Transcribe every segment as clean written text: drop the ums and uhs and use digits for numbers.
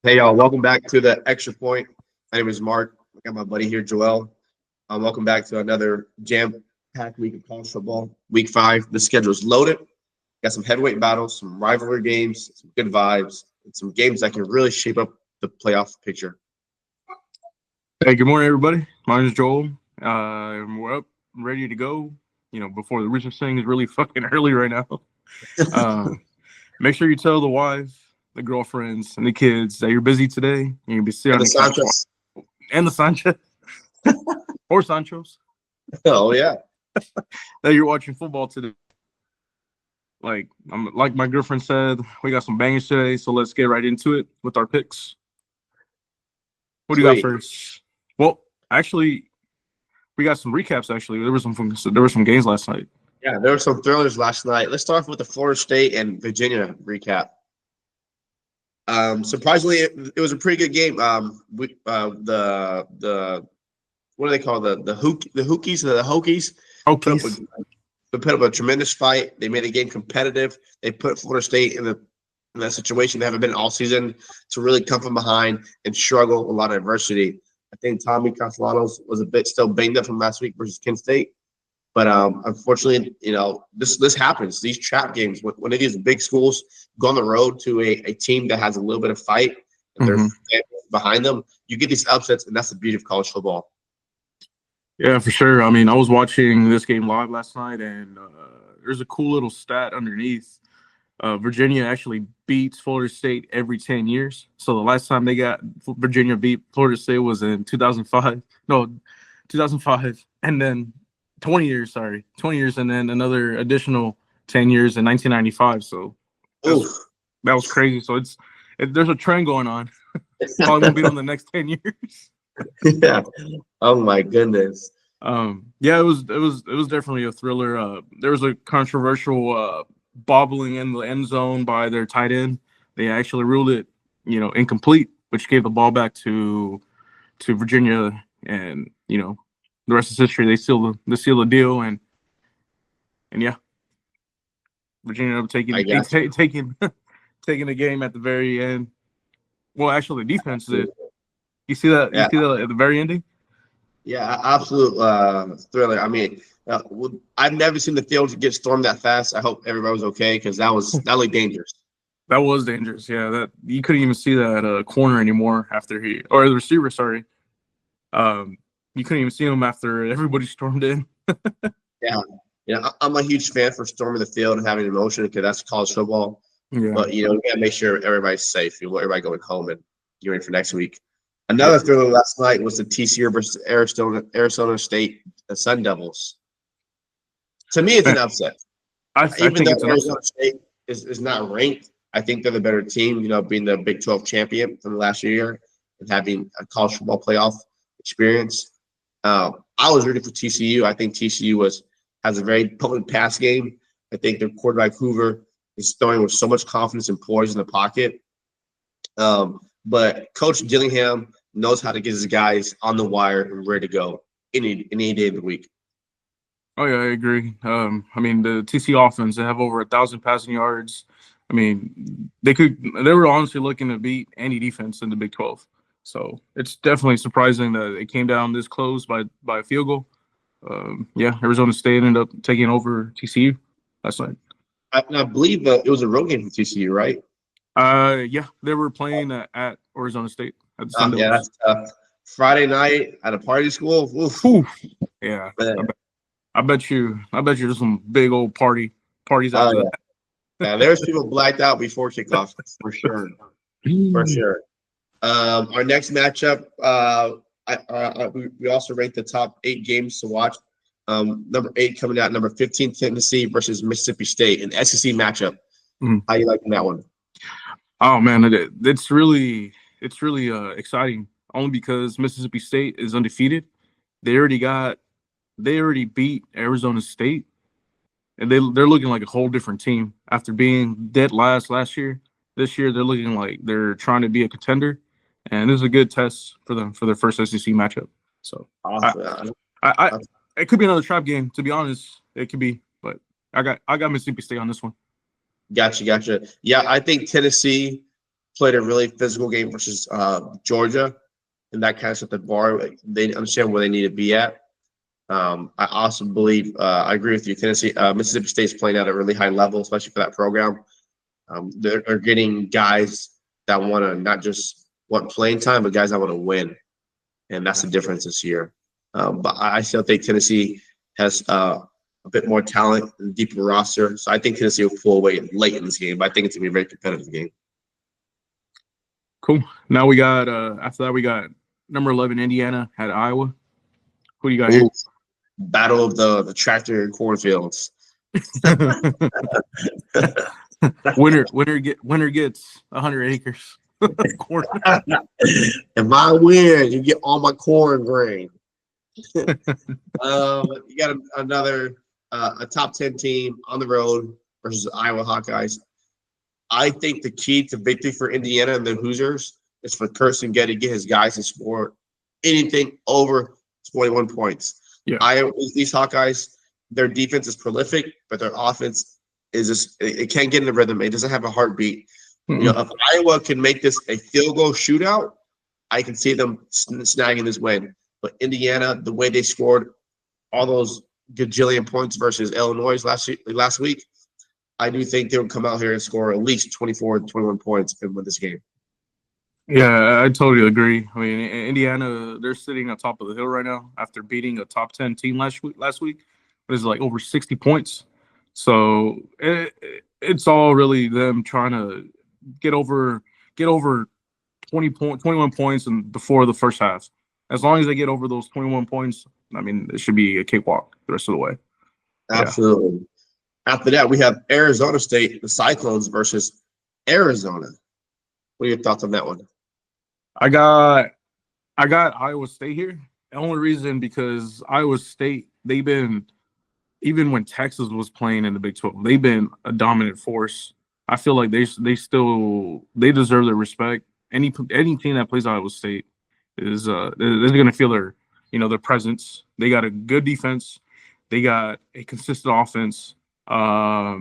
Hey, y'all, welcome back to the Extra Point. My name is Mark. I got my buddy here, Joel. Welcome back to another jam-packed week of college football. Week 5, the schedule is loaded. Got some heavyweight battles, some rivalry games, some good vibes, and some games that can really shape up the playoff picture. Hey, good morning, everybody. My name is Joel. We're up, ready to go. Before the Richard thing is really fucking early right now. Make sure you tell the wife, the girlfriends, and the kids that you're busy today. You're gonna be sitting on the couch and the Sanchez or Sanchos. Oh yeah, that you're watching football today. Like my girlfriend said, we got some bangers today, so let's get right into it with our picks. What do you got first? Well, actually, we got some recaps. Actually, there were some games last night. Yeah, there were some thrillers last night. Let's start off with the Florida State and Virginia recap. Surprisingly, it was a pretty good game. The what do they call the Hokies? They put up a tremendous fight. They made the game competitive. They put Florida State in that situation they haven't been all season to really come from behind and struggle a lot of adversity. I think Tommy Castellanos was a bit still banged up from last week versus Kent State. But unfortunately, this happens. These trap games, when these big schools go on the road to a team that has a little bit of fight and they're behind them, you get these upsets, and that's the beauty of college football. Yeah, for sure. I mean, I was watching this game live last night, and there's a cool little stat underneath. Virginia actually beats Florida State every 10 years. So the last time Virginia beat Florida State was in 2005. No, 2005. And then 20 years, and then another additional 10 years in 1995. So that was crazy. So there's a trend going on. Probably won't beat them the next 10 years. Yeah. Oh my goodness. Yeah, it was definitely a thriller. There was a controversial bobbling in the end zone by their tight end. They actually ruled it, incomplete, which gave the ball back to Virginia, and the rest is history. They seal the deal, and yeah, Virginia ended up taking the game at the very end. Well, actually, the defense did. You see that? Yeah. You see that at the very ending? Yeah, absolute thriller. I mean, I've never seen the field get stormed that fast. I hope everybody was okay because that looked dangerous. That was dangerous. Yeah, that you couldn't even see that corner anymore after the receiver. Sorry, you couldn't even see him after everybody stormed in. Yeah, I'm a huge fan for storming the field and having emotion because that's college football. Yeah. But we gotta make ssure everybody's safe. You want everybody going home and get ready for next week. Another thriller last night was the TCU versus Arizona State Sun Devils. To me, it's an upset. Even though Arizona State is not ranked, I think they're the better team, being the Big 12 champion from last year and having a college football playoff experience. I was rooting for TCU. I think TCU has a very potent pass game. I think their quarterback Hoover is throwing with so much confidence and poise in the pocket. But Coach Dillingham knows how to get his guys on the wire and ready to go any day of the week. Oh yeah, I agree. I mean, the TCU offense, they have over 1,000 passing yards. I mean, they were honestly looking to beat any defense in the Big 12. So it's definitely surprising that it came down this close by a field goal. Yeah, Arizona State ended up taking over TCU last night. I believe it was a road game for TCU, right? Yeah, they were playing at Arizona State. Yeah, that's tough. Friday night at a party school. Oof. Yeah, I bet you there's some big old parties out there. Yeah, there's people blacked out before kickoff for sure. For sure. Our next matchup, we also ranked the top 8 games to watch. Number 8 coming out, number 15 Tennessee versus Mississippi State, an SEC matchup. How you liking that one? Oh man, it's really exciting. Only because Mississippi State is undefeated. They already beat Arizona State, and they're looking like a whole different team after being dead last year. This year they're looking like they're trying to be a contender, and this is a good test for them for their first SEC matchup. So awesome. It could be another trap game, to be honest. It could be, but I got Mississippi State on this one. Gotcha. Yeah, I think Tennessee played a really physical game versus Georgia, and that kind of set the bar. They understand where they need to be at. I also believe I agree with you. Mississippi State's playing at a really high level, especially for that program. They're getting guys that want to not just want playing time, but guys that want to win, and that's the difference this year. But I still think Tennessee has a bit more talent and deeper roster, so I think Tennessee will pull away late in this game. But I think it's gonna be a very competitive game. Cool. Now we got after that we got number 11 Indiana at Iowa. Who do you got here? Battle of the tractor and cornfields. winner gets 100 acres. Corn. If I win, you get all my corn grain. You got another a top 10 team on the road versus Iowa Hawkeyes. I think the key to victory for Indiana and the Hoosiers is for Kirsten Getty to get his guys to score anything over 21 points. Yeah. These Hawkeyes, their defense is prolific, but their offense is just it can't get in the rhythm. It doesn't have a heartbeat. Mm-hmm. You know, if Iowa can make this a field goal shootout, I can see them snagging this win. But Indiana, the way they scored all those gajillion points versus Illinois last week, I do think they would come out here and score at least 24, 21 points and win this game. Yeah, I totally agree. I mean, Indiana, they're sitting on top of the hill right now after beating a top 10 team last week. It was like over 60 points. So it's all really them trying to get over 21 points and before the first half. As long as they get over those 21 points, I mean, it should be a cakewalk the rest of the way. Absolutely. Yeah. After that, we have Arizona State, the Cyclones versus Arizona. What are your thoughts on that one? I got Iowa State here. The only reason because Iowa State, they've been, even when Texas was playing in the Big 12, they've been a dominant force. I feel like they deserve their respect. Any team that plays Iowa State is going to feel their presence. They got a good defense. They got a consistent offense. I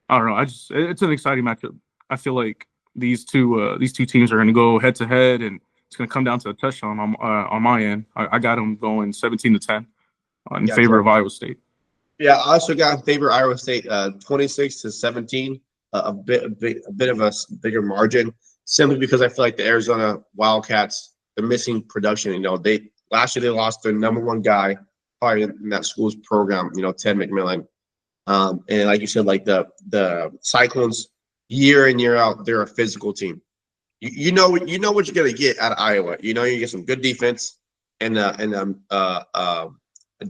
don't know. It's an exciting matchup. I feel like these two teams are going to go head to head, and it's going to come down to a touchdown on my end. I got them going 17-10 in favor of Iowa State. Yeah, I also got in favor of Iowa State 26-17, a bit of a bigger margin, simply because I feel like the Arizona Wildcats, they're missing production. You know, last year they lost their number one guy probably in that school's program. You know, Ted McMillan, and like you said, like the Cyclones, year in year out, they're a physical team. You know what you're gonna get out of Iowa. You know you get some good defense and a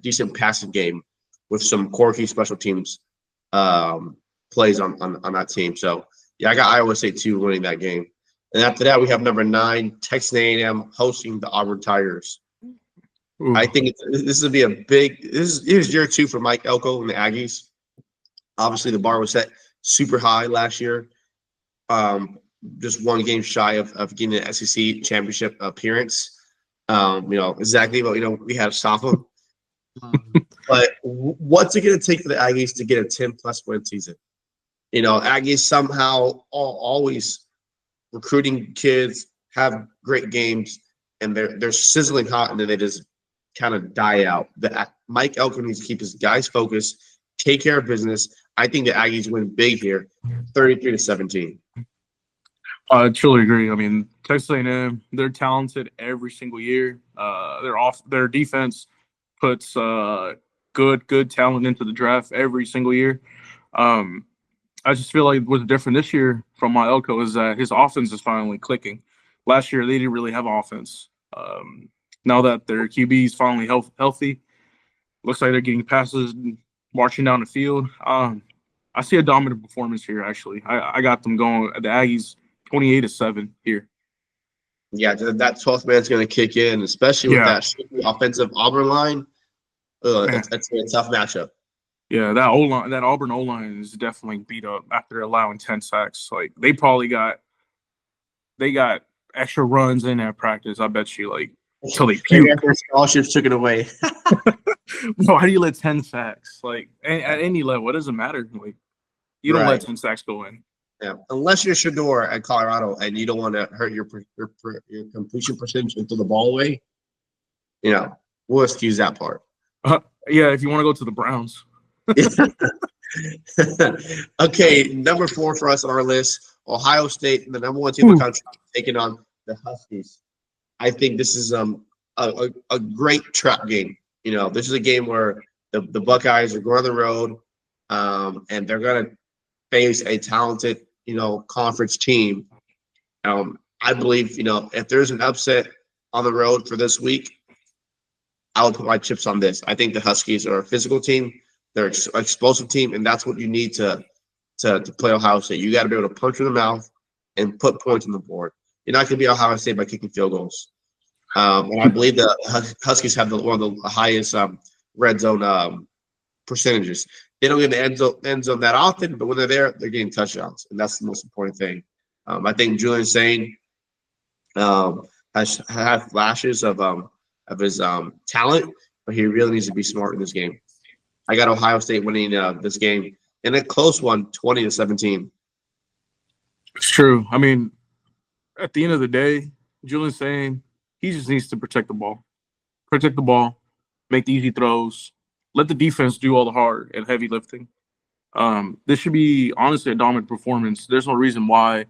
decent passing game with some quirky special teams plays on that team. So yeah, I got Iowa State 2 winning that game. And after that, we have number 9 Texas A&M hosting the Auburn Tigers. Ooh. I think this will be a big. This is year 2 for Mike Elko and the Aggies. Obviously, the bar was set super high last year. Just one game shy of getting an SEC championship appearance. Exactly, but we had to stop them. But what's it going to take for the Aggies to get a 10+ win season? Aggies somehow always recruiting kids, have great games, and they're sizzling hot, and then they just kind of die out. Mike Elko needs to keep his guys focused, take care of business. I think the Aggies win big here, 33-17. I truly agree. I mean, Texas A&M, they're talented every single year. Their defense puts good talent into the draft every single year. I just feel like what's different this year from my Elko is that his offense is finally clicking. Last year, they didn't really have offense. Now that their QB is finally healthy, looks like they're getting passes, marching down the field. I see a dominant performance here, actually. I got them going, the Aggies, 28-7 here. Yeah, that 12th man's going to kick in, especially with that offensive Auburn line. That's a tough matchup. Yeah, that Auburn O-line is definitely beat up after allowing 10 sacks. Like they got extra runs in that practice. I bet you, like until they puke. Their scholarships took it away. No, how do you let 10 sacks? Like at any level, it doesn't matter. Like you don't let 10 sacks go in. Yeah, unless you're Shador at Colorado and you don't want to hurt your completion percentage and throw the ball away, we'll excuse that part. Yeah, if you want to go to the Browns. Okay, number 4 for us on our list, Ohio State, the number 1 team in the country, taking on the Huskies. I think this is a great trap game. This is a game where the Buckeyes are going on the road, and they're going to face a talented, conference team. I believe, if there's an upset on the road for this week, I would put my chips on this. I think the Huskies are a physical team. They're an explosive team, and that's what you need to play Ohio State. You got to be able to punch in the mouth and put points on the board. You're not going to be Ohio State by kicking field goals. And I believe the Huskies have one of the highest red zone percentages. They don't get the end zone that often, but when they're there, they're getting touchdowns, and that's the most important thing. I think Julian Sain has had flashes of his talent, but he really needs to be smart in this game. I got Ohio State winning this game in a close one, 20-17. It's true. I mean, at the end of the day, Julian Sain, he just needs to protect the ball. Protect the ball, make the easy throws, let the defense do all the hard and heavy lifting. This should be, honestly, a dominant performance. There's no reason why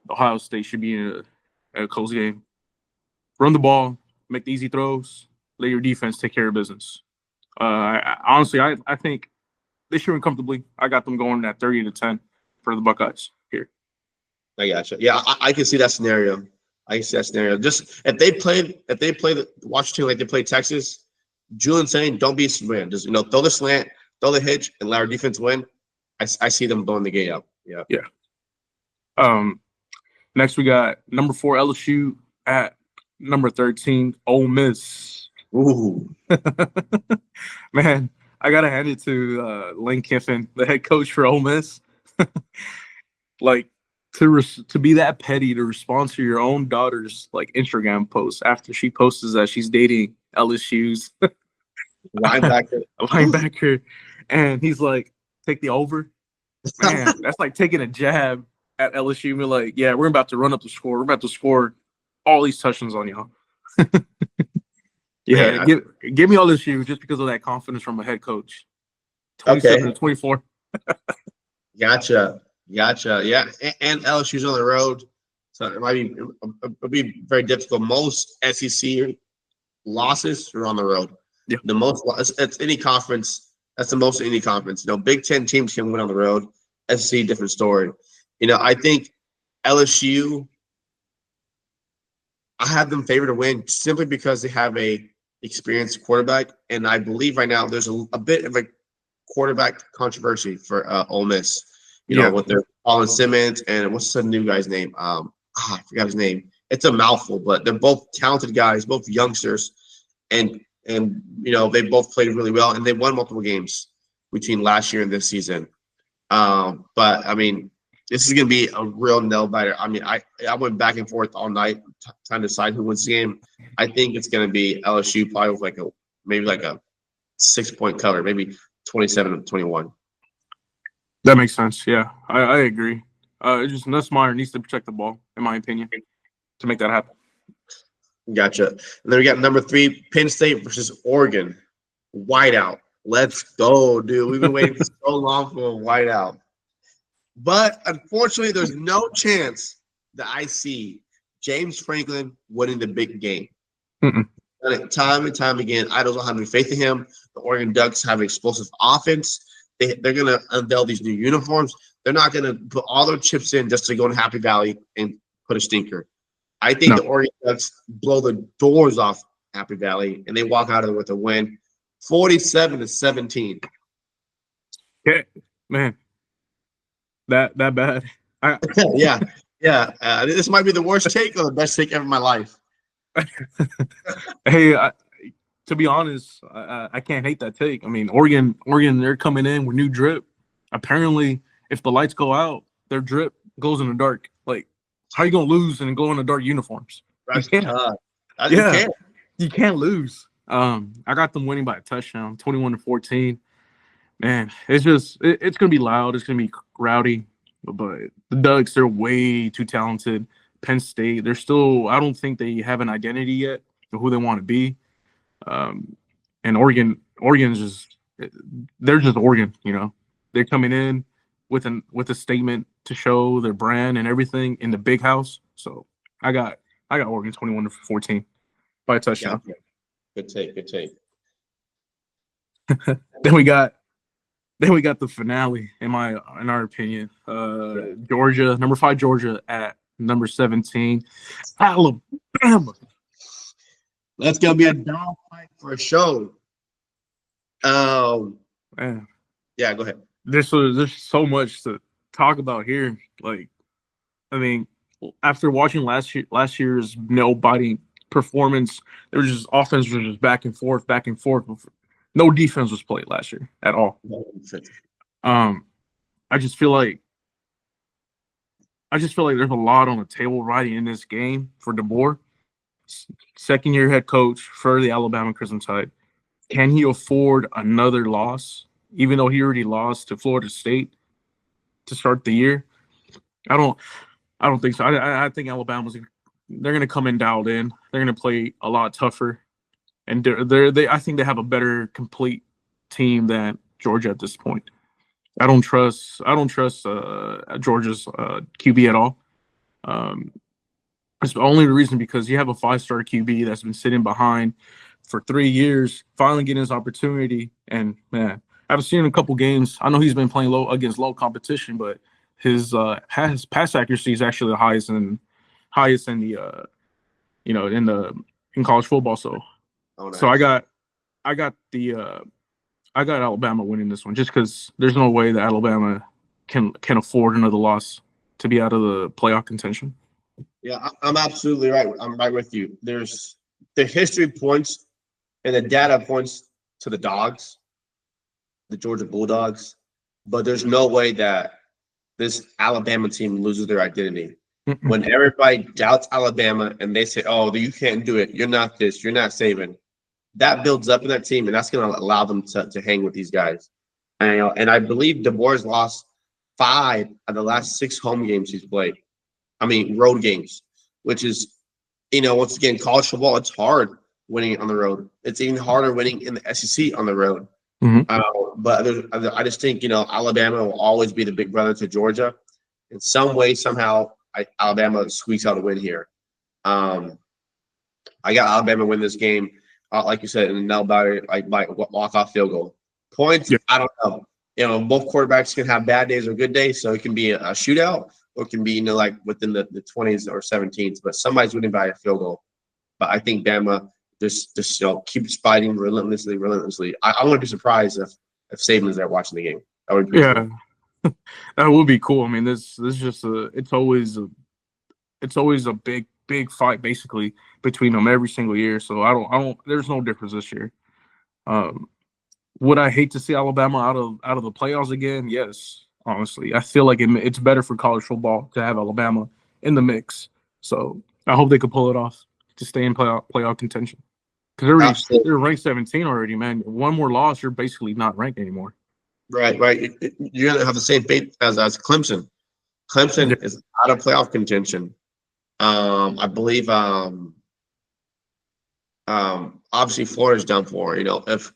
Ohio State should be in a close game. Run the ball, make the easy throws, let your defense take care of business. Honestly, I think they should win comfortably. I got them going at 30-10 for the Buckeyes here. I gotcha. Yeah, I can see that scenario. Just if they play the Washington like they played Texas, Julian Sain, don't be slant. Just throw the slant, throw the hitch, and let our defense win. I see them blowing the gate out. Yeah. Next we got number 4 LSU at number 13 Ole Miss. Ooh. Man, I gotta hand it to Lane Kiffin, the head coach for Ole Miss. Like to be that petty to respond to your own daughter's Instagram post after she posts that she's dating LSU's linebacker, and he's like, take the over. Man, that's like taking a jab at LSU. We're like, yeah, we're about to run up the score. We're about to score all these touchdowns on y'all. Yeah, give me LSU just because of that confidence from a head coach. 27-24. Gotcha. Yeah, and LSU's on the road, so it'll be very difficult. Most SEC losses are on the road. Yeah. The most it's any conference. That's the most of any conference. Big Ten teams can win on the road. SEC, different story. I think LSU, I have them favored to win simply because they have a experienced quarterback, and I believe right now there's a bit of a quarterback controversy for Ole Miss. With their Colin Simmons and what's the new guy's name? I forgot his name. It's a mouthful, but they're both talented guys, both youngsters, and they both played really well, and they won multiple games between last year and this season. But I mean, this is going to be a real nail biter. I mean, I went back and forth all night trying to decide who wins the game. I think it's going to be LSU, probably with maybe a 6-point cover, maybe 27-21. That makes sense. Yeah, I agree. Just Nussmeier needs to protect the ball, in my opinion, to make that happen. Gotcha. And then we got number 3, Penn State versus Oregon. Whiteout. Let's go, dude. We've been waiting so long for a whiteout. But unfortunately, there's no chance that I see James Franklin winning the big game. Mm-mm. Time and time again, I don't have any faith in him. The Oregon Ducks have an explosive offense. They're going to unveil these new uniforms. They're not going to put all their chips in just to go to Happy Valley and put a stinker. I think the Oregon Ducks blow the doors off Happy Valley, and they walk out of it with a win, 47-17. Yeah, man. That bad. Yeah. This might be the worst take or the best take ever in my life. Hey, to be honest, I can't hate that take. I mean, Oregon, they're coming in with new drip. Apparently, if the lights go out, their drip goes in the dark. Like, how you gonna lose and go in the dark uniforms? That's you can't. You can't lose. I got them winning by a touchdown, 21-14. Man, it's gonna be loud. It's gonna be rowdy. but the Ducks, they're way too talented. Penn State, they're still, I don't think they have an identity yet of who they want to be. And Oregon's just, they're just Oregon, you know. They're coming in with a statement to show their brand and everything in the big house. So I got Oregon 21-14 by a touchdown. Yeah. Good take. Then we got the finale, in our opinion. Georgia, number 5 Georgia at number 17 Alabama. That's gonna be a dog fight for a show. Man, yeah, go ahead. There's so much to talk about here. Like, I mean, after watching last year's nail-biting performance, there was just offense was just back and forth. No defense was played last year at all. I just feel like there's a lot on the table riding in this game for DeBoer. Second-year head coach for the Alabama Crimson Tide. Can he afford another loss, even though he already lost to Florida State to start the year? I don't think so. I think Alabama's they're going to come in dialed in. They're going to play a lot tougher, and I think they have a better complete team than Georgia at this point. I don't trust Georgia's QB at all. It's the only reason because you have a 5-star QB that's been sitting behind for 3 years, finally getting his opportunity. And man, I've seen a couple games. I know he's been playing against low competition, but his pass accuracy is actually the highest in the in college football. So, nice. So I got Alabama winning this one just because there's no way that Alabama can afford another loss to be out of the playoff contention. Yeah, I'm absolutely right. I'm right with you. There's the history points and the data points to the Dogs, the Georgia Bulldogs, but there's no way that this Alabama team loses their identity. When everybody doubts Alabama and they say, "Oh, you can't do it. You're not this. You're not Saban," that builds up in that team, and that's going to allow them to hang with these guys. And I believe DeBoer's lost 5 of the last 6 home games he's played. I mean, road games, which is, once again, college football, it's hard winning on the road. It's even harder winning in the SEC on the road. But I just think, Alabama will always be the big brother to Georgia. In some way, somehow, Alabama squeaks out a win here. I got Alabama win this game, like you said, in a nail-biter, like by walk-off field goal. Points, yeah. I don't know. Both quarterbacks can have bad days or good days, so it can be a shootout. Or it can be, like within the 20s or 17s, but somebody's winning by a field goal. But I think Bama just keeps fighting relentlessly. I wouldn't be surprised if Saban is there watching the game. That would be cool. That would be cool. I mean, this is just it's always a big fight basically between them every single year. So I don't. There's no difference this year. Would I hate to see Alabama out of the playoffs again? Yes. Honestly, I feel like it's better for college football to have Alabama in the mix. So I hope they could pull it off to stay in playoff contension. Because they're ranked 17 already, man. One more loss, you're basically not ranked anymore. Right. You're going to have the same fate as Clemson. Clemson is out of playoff contention. I believe obviously Florida's done for. If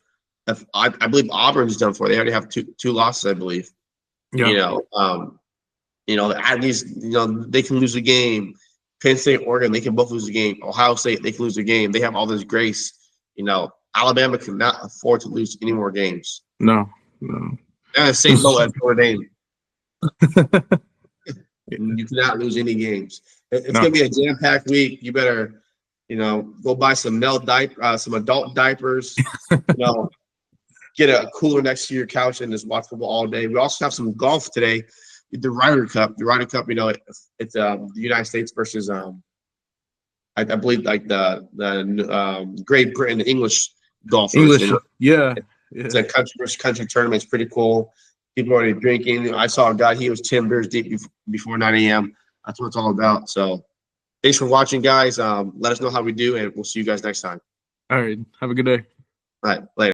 I believe Auburn's done for. They already have two losses, I believe. Yeah. At least they can lose a game. Penn State, Oregon, they can both lose a game. Ohio State, they can lose a game. They have all this grace. Alabama cannot afford to lose any more games. No. And same low as Notre Dame. You cannot lose any games. It's gonna be a jam-packed week. You better, go buy some some adult diapers. Get a cooler next to your couch and just watch football all day. We also have some golf today. The Ryder Cup. The Ryder Cup, it's the United States versus I believe like the Great Britain English golfers. Yeah. It's a country versus country tournament. It's pretty cool. People are already drinking. I saw a guy, he was 10 beers deep before 9 a.m. That's what it's all about. So thanks for watching, guys. Let us know how we do, and we'll see you guys next time. All right. Have a good day. All right. Later.